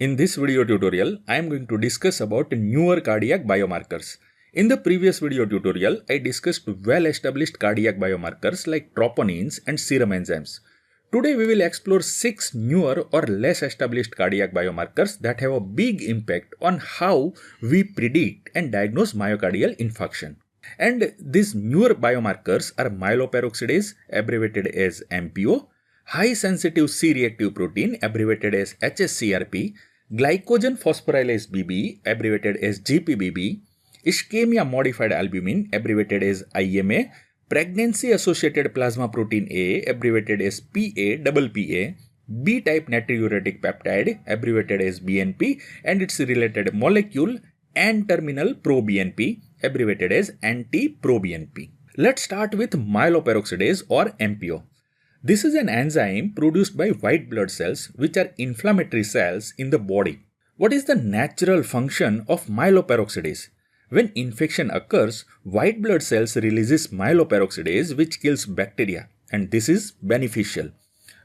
In this video tutorial, I am going to discuss about newer cardiac biomarkers. In the previous video tutorial, I discussed well-established cardiac biomarkers like troponins and serum enzymes. Today we will explore 6 newer or less established cardiac biomarkers that have a big impact on how we predict and diagnose myocardial infarction. And these newer biomarkers are myeloperoxidase, abbreviated as MPO, high-sensitive C-reactive protein, abbreviated as hsCRP, Glycogen phosphorylase BB, abbreviated as GPBB, Ischemia modified albumin, abbreviated as IMA, pregnancy-associated plasma protein A, abbreviated as PAPP-A, B-type natriuretic peptide, abbreviated as BNP, and its related molecule, NT-proBNP, abbreviated as NT-proBNP. Let's start with myeloperoxidase or MPO. This is an enzyme produced by white blood cells, which are inflammatory cells in the body. What is the natural function of myeloperoxidase? When infection occurs, white blood cells releases myeloperoxidase, which kills bacteria, and this is beneficial.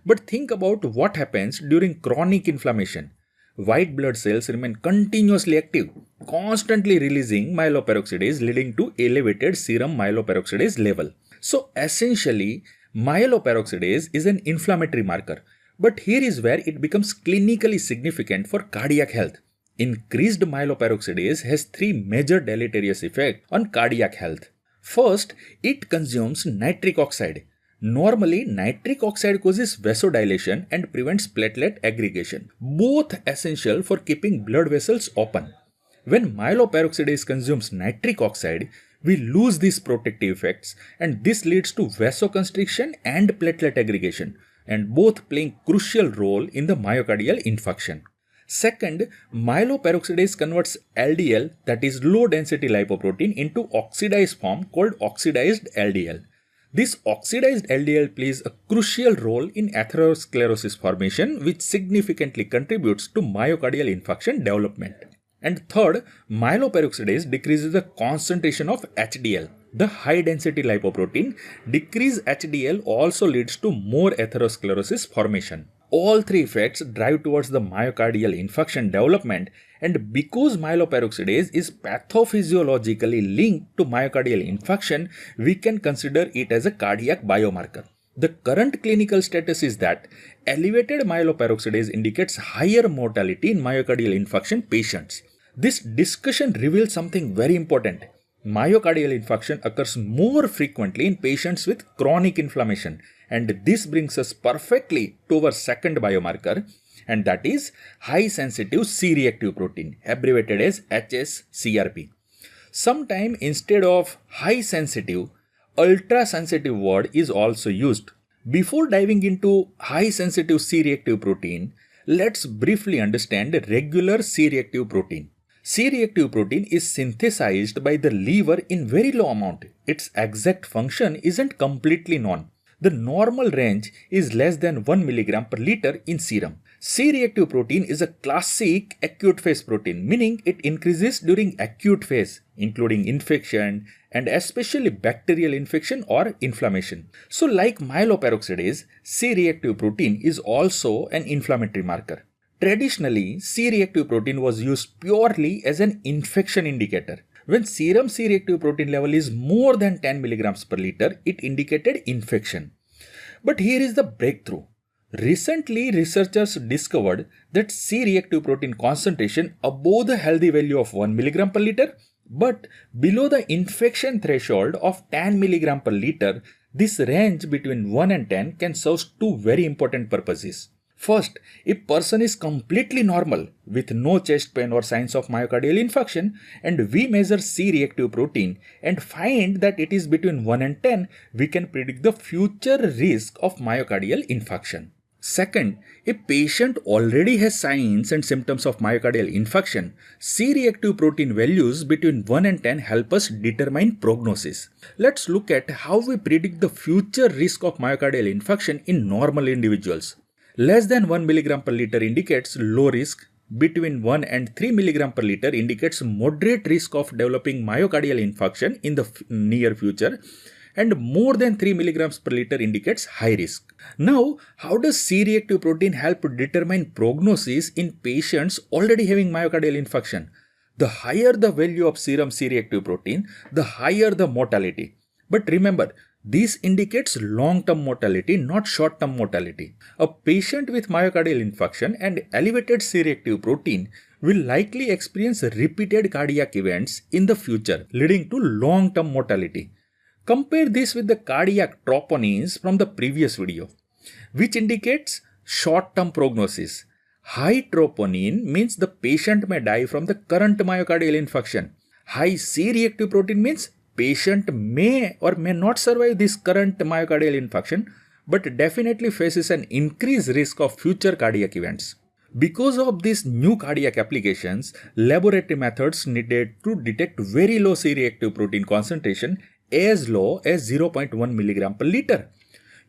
But think about what happens during chronic inflammation. White blood cells remain continuously active, constantly releasing myeloperoxidase, leading to elevated serum myeloperoxidase level. So essentially, myeloperoxidase is an inflammatory marker, but here is where it becomes clinically significant for cardiac health. Increased myeloperoxidase has 3 major deleterious effects on cardiac health. First, it consumes nitric oxide. Normally, nitric oxide causes vasodilation and prevents platelet aggregation, both essential for keeping blood vessels open. When myeloperoxidase consumes nitric oxide, we lose these protective effects, and this leads to vasoconstriction and platelet aggregation, and both playing crucial role in the myocardial infarction. Second, myeloperoxidase converts LDL, that is low density lipoprotein, into oxidized form called oxidized LDL. This oxidized LDL plays a crucial role in atherosclerosis formation, which significantly contributes to myocardial infarction development. And third, myeloperoxidase decreases the concentration of HDL, the high density lipoprotein. Decreased HDL also leads to more atherosclerosis formation. All 3 effects drive towards the myocardial infarction development, and because myeloperoxidase is pathophysiologically linked to myocardial infarction, we can consider it as a cardiac biomarker. The current clinical status is that elevated myeloperoxidase indicates higher mortality in myocardial infarction patients. This discussion reveals something very important. Myocardial infarction occurs more frequently in patients with chronic inflammation, and this brings us perfectly to our second biomarker, and that is high-sensitive C-reactive protein, abbreviated as hsCRP. Sometimes instead of high-sensitive, ultra-sensitive word is also used. Before diving into high-sensitive C-reactive protein, let's briefly understand regular C-reactive protein. C-reactive protein is synthesized by the liver in very low amount. Its exact function isn't completely known. The normal range is less than 1 mg per liter in serum. C-reactive protein is a classic acute phase protein, meaning it increases during acute phase, including infection and especially bacterial infection or inflammation. So like myeloperoxidase, C-reactive protein is also an inflammatory marker. Traditionally, C-reactive protein was used purely as an infection indicator. When serum C-reactive protein level is more than 10 mg per liter, it indicated infection. But here is the breakthrough. Recently, researchers discovered that C-reactive protein concentration above the healthy value of 1 mg per liter, but below the infection threshold of 10 mg per liter, this range between 1 and 10 can serve 2 very important purposes. First, if person is completely normal with no chest pain or signs of myocardial infarction, and we measure C-reactive protein and find that it is between 1 and 10, we can predict the future risk of myocardial infarction. Second, if patient already has signs and symptoms of myocardial infarction, C-reactive protein values between 1 and 10 help us determine prognosis. Let's look at how we predict the future risk of myocardial infarction in normal individuals. Less than 1 mg per liter indicates low risk. Between 1 and 3 mg per liter indicates moderate risk of developing myocardial infarction in the near future. and more than 3 milligrams per liter indicates high risk. Now, how does C-reactive protein help determine prognosis in patients already having myocardial infarction? The higher the value of serum C-reactive protein, the higher the mortality. But remember, this indicates long-term mortality, not short-term mortality. A patient with myocardial infarction and elevated C-reactive protein will likely experience repeated cardiac events in the future, leading to long-term mortality. Compare this with the cardiac troponins from the previous video, which indicates short-term prognosis. High troponin means the patient may die from the current myocardial infarction. High C-reactive protein means patient may or may not survive this current myocardial infarction, but definitely faces an increased risk of future cardiac events. Because of these new cardiac applications, laboratory methods needed to detect very low C-reactive protein concentration as low as 0.1 mg per liter.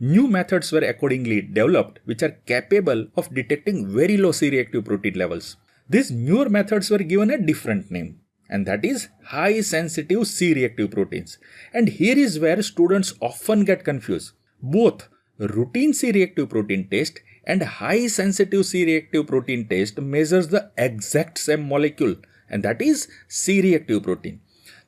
New methods were accordingly developed which are capable of detecting very low C-reactive protein levels. These newer methods were given a different name, and that is high sensitive C-reactive proteins. And here is where students often get confused. Both routine C-reactive protein test and high sensitive C-reactive protein test measures the exact same molecule, and that is C-reactive protein.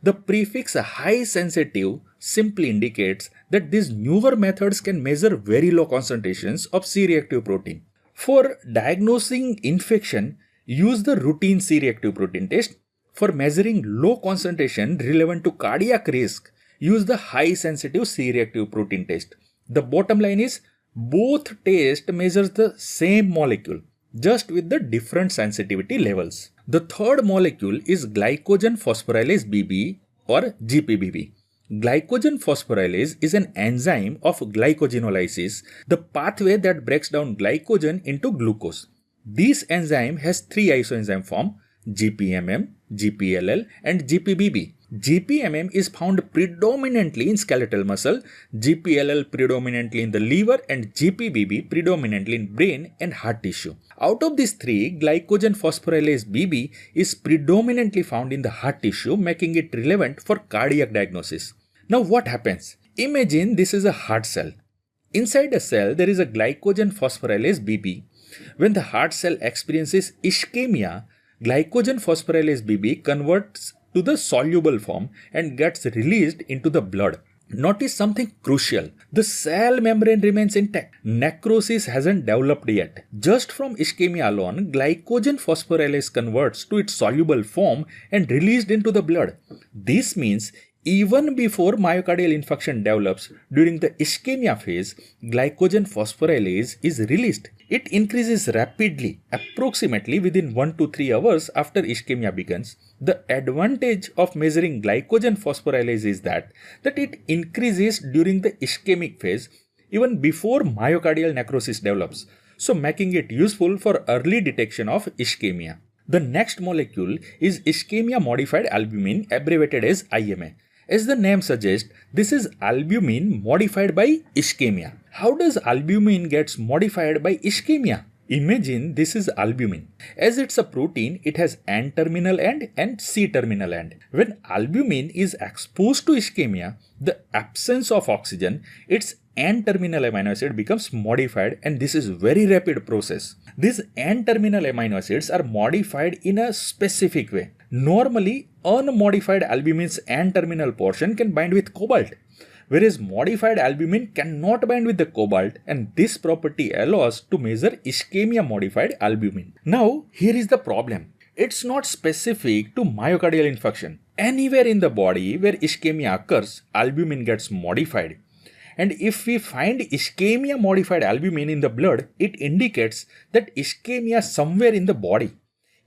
The prefix high sensitive simply indicates that these newer methods can measure very low concentrations of C-reactive protein. For diagnosing infection, use the routine C-reactive protein test. For measuring low concentration relevant to cardiac risk, use the high sensitive C-reactive protein test. The bottom line is both tests measures the same molecule, just with the different sensitivity levels. The third molecule is Glycogen phosphorylase BB or GPBB. Glycogen phosphorylase is an enzyme of glycogenolysis, the pathway that breaks down glycogen into glucose. This enzyme has three isoenzyme forms: GPMM, GPLL and GPBB. GPMM is found predominantly in skeletal muscle, GPLL predominantly in the liver and GPBB predominantly in brain and heart tissue. Out of these three, glycogen phosphorylase BB is predominantly found in the heart tissue, making it relevant for cardiac diagnosis. Now what happens? Imagine this is a heart cell. Inside a cell, there is a glycogen phosphorylase BB. When the heart cell experiences ischemia, glycogen phosphorylase BB converts to the soluble form and gets released into the blood. Notice something crucial. The cell membrane remains intact. Necrosis hasn't developed yet. Just from ischemia alone, glycogen phosphorylase converts to its soluble form and released into the blood. This means even before myocardial infarction develops, during the ischemia phase, glycogen phosphorylase is released. It increases rapidly, approximately within 1 to 3 hours after ischemia begins. The advantage of measuring glycogen phosphorylase is that it increases during the ischemic phase, even before myocardial necrosis develops, so making it useful for early detection of ischemia. The next molecule is ischemia modified albumin, abbreviated as IMA. As the name suggests, this is albumin modified by ischemia. How does albumin gets modified by ischemia? Imagine this is albumin. As it's a protein, it has N-terminal end and C-terminal end. When albumin is exposed to ischemia, the absence of oxygen, its N-terminal amino acid becomes modified, and this is very rapid process. These N-terminal amino acids are modified in a specific way. Normally, unmodified albumin's N-terminal portion can bind with cobalt, whereas modified albumin cannot bind with the cobalt, and this property allows to measure ischemia modified albumin. Now, here is the problem. It's not specific to myocardial infarction. Anywhere in the body where ischemia occurs, albumin gets modified. And if we find ischemia modified albumin in the blood, it indicates that ischemia somewhere in the body.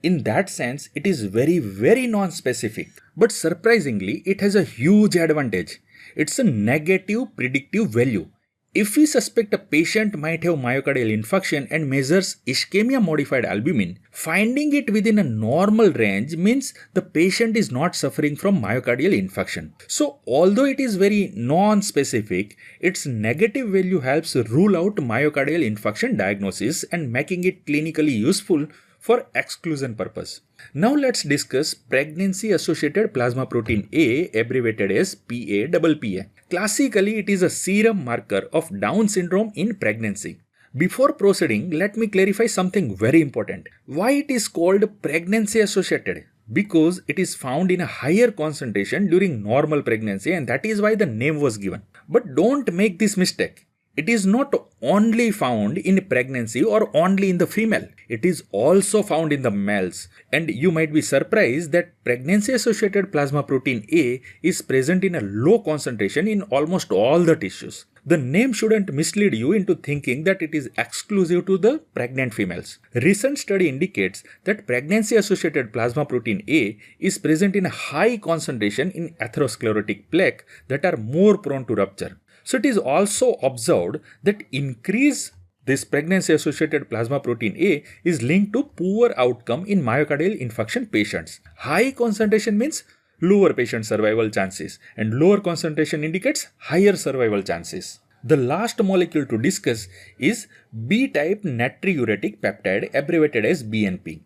In that sense, it is very non-specific. But surprisingly, it has a huge advantage. It's a negative predictive value. If we suspect a patient might have myocardial infarction and measures ischemia modified albumin, finding it within a normal range means the patient is not suffering from myocardial infarction. So although it is very non-specific, its negative value helps rule out myocardial infarction diagnosis and making it clinically useful for exclusion purpose. Now let's discuss pregnancy-associated plasma protein A, abbreviated as PAPP-A. Classically, it is a serum marker of Down syndrome in pregnancy. Before proceeding, let me clarify something very important. Why it is called pregnancy-associated? Because it is found in a higher concentration during normal pregnancy, and that is why the name was given. But don't make this mistake. It is not only found in pregnancy or only in the female. It is also found in the males. And you might be surprised that pregnancy-associated plasma protein A is present in a low concentration in almost all the tissues. The name shouldn't mislead you into thinking that it is exclusive to the pregnant females. Recent study indicates that pregnancy-associated plasma protein A is present in a high concentration in atherosclerotic plaque that are more prone to rupture. So it is also observed that increase this pregnancy-associated plasma protein A is linked to poor outcome in myocardial infarction patients. High concentration means lower patient survival chances, and lower concentration indicates higher survival chances. The last molecule to discuss is B-type natriuretic peptide, abbreviated as BNP.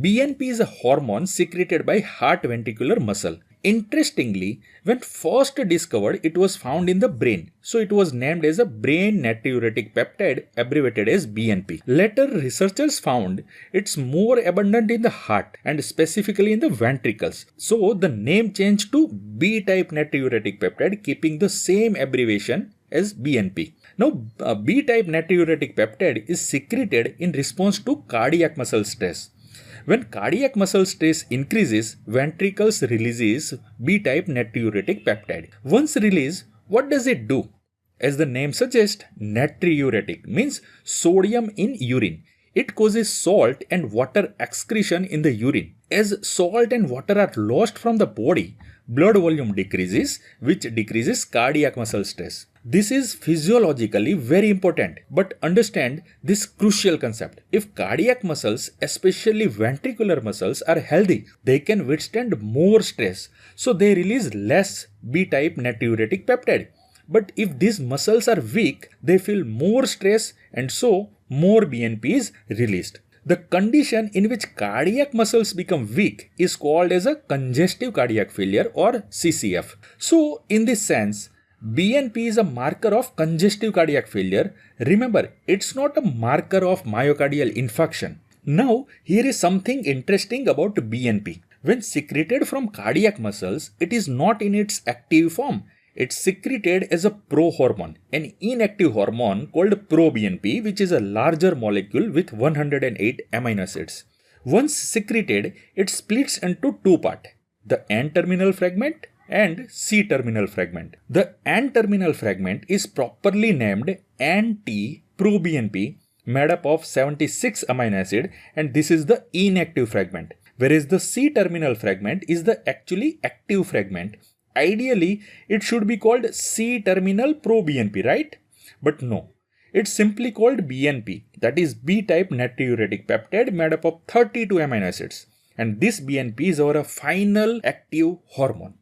BNP is a hormone secreted by heart ventricular muscle. Interestingly, when first discovered, it was found in the brain, so it was named as a brain natriuretic peptide, abbreviated as BNP. Later, researchers found it's more abundant in the heart and specifically in the ventricles, so the name changed to B-type natriuretic peptide, keeping the same abbreviation as BNP. Now, B-type natriuretic peptide is secreted in response to cardiac muscle stress. When cardiac muscle stress increases, ventricles releases B-type natriuretic peptide. Once released, what does it do? As the name suggests, natriuretic means sodium in urine. It causes salt and water excretion in the urine. As salt and water are lost from the body, blood volume decreases, which decreases cardiac muscle stress. This is physiologically very important, but understand this crucial concept. If cardiac muscles, especially ventricular muscles, are healthy, they can withstand more stress, so they release less B-type natriuretic peptide. But if these muscles are weak, they feel more stress and so more BNP is released. The condition in which cardiac muscles become weak is called as a congestive cardiac failure or CCF. So in this sense, BNP is a marker of congestive cardiac failure. Remember, it's not a marker of myocardial infarction. Now, here is something interesting about BNP. When secreted from cardiac muscles, it is not in its active form. It's secreted as a prohormone, an inactive hormone called proBNP, which is a larger molecule with 108 amino acids. Once secreted, it splits into two parts, the N-terminal fragment and C-terminal fragment. The N-terminal fragment is properly named NT-proBNP, made up of 76 amino acid, and this is the inactive fragment. Whereas the C-terminal fragment is the actually active fragment. Ideally, it should be called C-terminal proBNP, right? But no, it's simply called BNP, that is B-type natriuretic peptide made up of 32 amino acids. And this BNP is our final active hormone.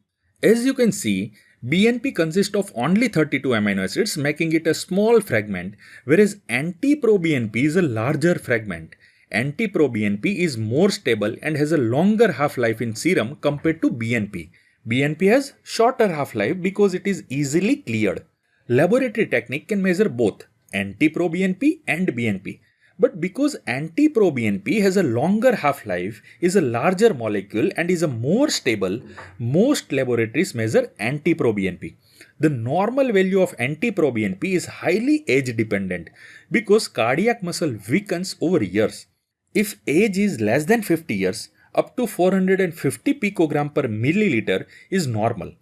As you can see, BNP consists of only 32 amino acids, making it a small fragment, whereas NT-proBNP is a larger fragment. NT-proBNP is more stable and has a longer half-life in serum compared to BNP. BNP has shorter half-life because it is easily cleared. Laboratory technique can measure both NT-proBNP and BNP. But because NT-proBNP has a longer half-life, is a larger molecule and is a more stable, most laboratories measure NT-proBNP. The normal value of NT-proBNP is highly age-dependent because cardiac muscle weakens over years. If age is less than 50 years, up to 450 picogram per milliliter is normal.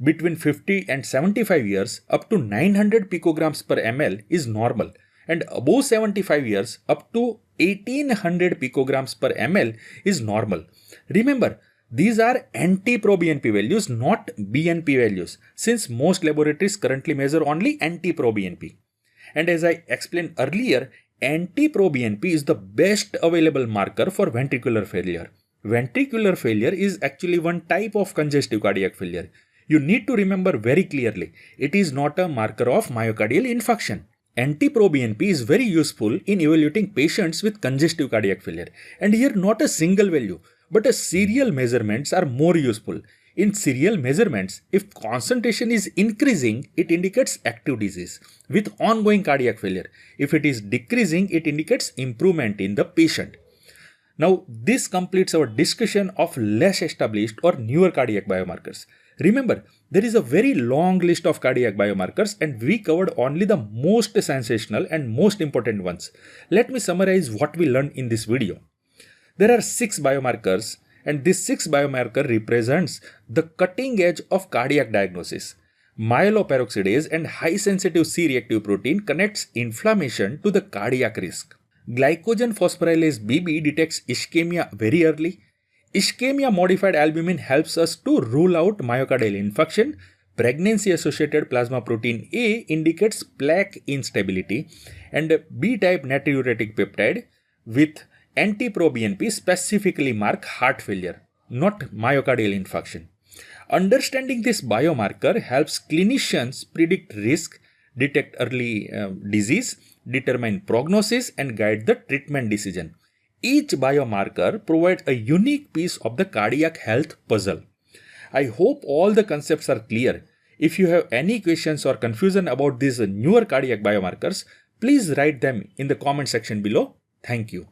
Between 50 and 75 years, up to 900 picograms per ml is normal. And above 75 years, up to 1800 picograms per ml is normal. Remember, these are NT-proBNP values, not BNP values, since most laboratories currently measure only NT-proBNP. And as I explained earlier, NT-proBNP is the best available marker for ventricular failure. Ventricular failure is actually one type of congestive cardiac failure. You need to remember very clearly, it is not a marker of myocardial infarction. NT-proBNP is very useful in evaluating patients with congestive cardiac failure. And here not a single value, but a serial measurements are more useful. In serial measurements, if concentration is increasing, it indicates active disease with ongoing cardiac failure. If it is decreasing, it indicates improvement in the patient. Now, this completes our discussion of less established or newer cardiac biomarkers. Remember, there is a very long list of cardiac biomarkers and we covered only the most sensational and most important ones. Let me summarize what we learned in this video. There are 6 biomarkers and this 6 biomarker represents the cutting edge of cardiac diagnosis. Myeloperoxidase and high sensitive C-reactive protein connects inflammation to the cardiac risk. Glycogen phosphorylase BB detects ischemia very early. Ischemia modified albumin helps us to rule out myocardial infarction. Pregnancy-associated plasma protein A indicates plaque instability, and B-type natriuretic peptide with NT-proBNP specifically mark heart failure, not myocardial infarction. Understanding this biomarker helps clinicians predict risk, detect early disease, determine prognosis, and guide the treatment decision. Each biomarker provides a unique piece of the cardiac health puzzle. I hope all the concepts are clear. If you have any questions or confusion about these newer cardiac biomarkers, please write them in the comment section below. Thank you.